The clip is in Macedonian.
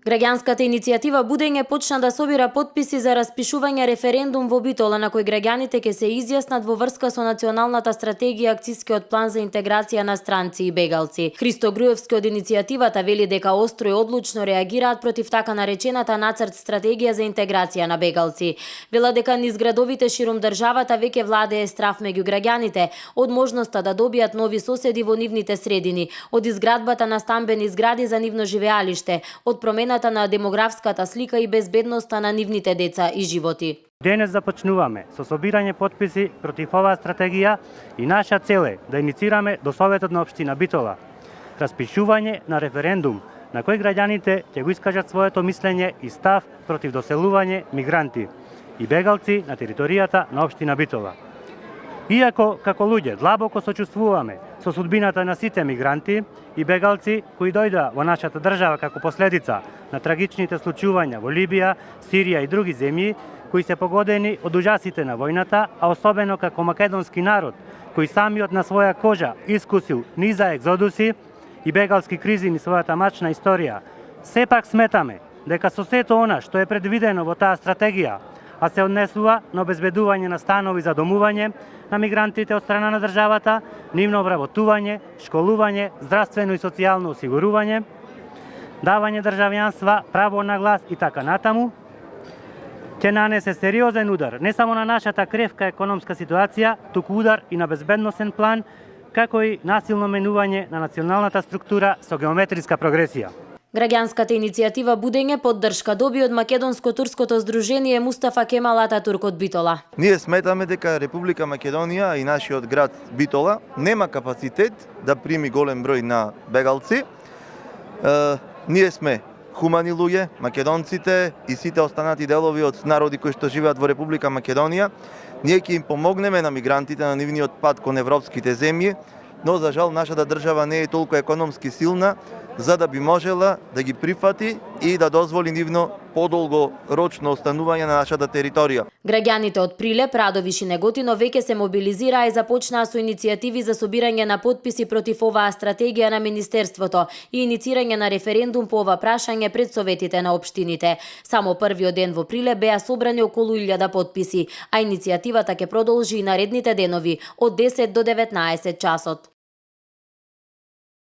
Граѓанската иницијатива Будење почна да собира потписи за распишување референдум во Битола на кој граѓаните ќе се изјаснат во врска со националната стратегија акцискиот план за интеграција на странци и бегалци. Христо Груевски од иницијативата вели дека остро и одлучно реагираат против така наречената нацрт стратегија за интеграција на бегалци. Вела дека низ градовите ширум државата веќе владее страф меѓу граѓаните од можноста да добијат нови соседи во нивните средини, од изградбата на стамбени згради за нивно живеалиште, од промената на демографската слика и безбедноста на нивните деца и животи. Денес започнуваме со собирање потписи против оваа стратегија и наша цел е да иницираме до Советот на општина Битола распишување на референдум на кој граѓаните ќе го искажат своето мислење и став против доселување мигранти и бегалци на територијата на општина Битола. Иако како луѓе длабоко сочувствуваме со судбината на сите мигранти и бегалци кои дојдоа во нашата држава како последица на трагичните случувања во Либија, Сирија и други земји кои се погодени од ужасите на војната, а особено како македонски народ кој самиот на своја кожа искусил низа екзодуси и бегалски кризи низ својата мачна историја, сепак сметаме дека со сето она што е предвидено во таа стратегија, а се однесува на обезбедување на станови за домување на мигрантите од страна на државата, нивно обработување, школување, здравствено и социјално осигурување, давање државјанства, право на глас и така натаму, ќе нанесе сериозен удар не само на нашата кревка економска ситуација, туку удар и на безбедносен план, како и насилно менување на националната структура со геометриска прогресија. Граѓанската иницијатива Будење поддршка доби од македонско-турското здружение Мустафа Кемал Ататурк од Битола. Ние сметаме дека Република Македонија и нашиот град Битола нема капацитет да прими голем број на бегалци. Ние сме хумани луѓе, македонците и сите останати делови од народи кои што живеат во Република Македонија. Ние ќе им помогнеме на мигрантите на нивниот пат кон европските земји, но за жал нашата држава не е толку економски силна за да би можела да ги прифати и да дозволи нивно подолгорочно останување на нашата територија. Граѓаните од Прилеп, Радовиш и Неготино веќе се мобилизираа и започнаа со иницијативи за собирање на потписи против оваа стратегија на Министерството и иницирање на референдум по ова прашање пред советите на општините. Само првиот ден во Прилеп беа собрани околу 1000 потписи, а иницијативата ќе продолжи и наредните денови од 10 до 19 часот.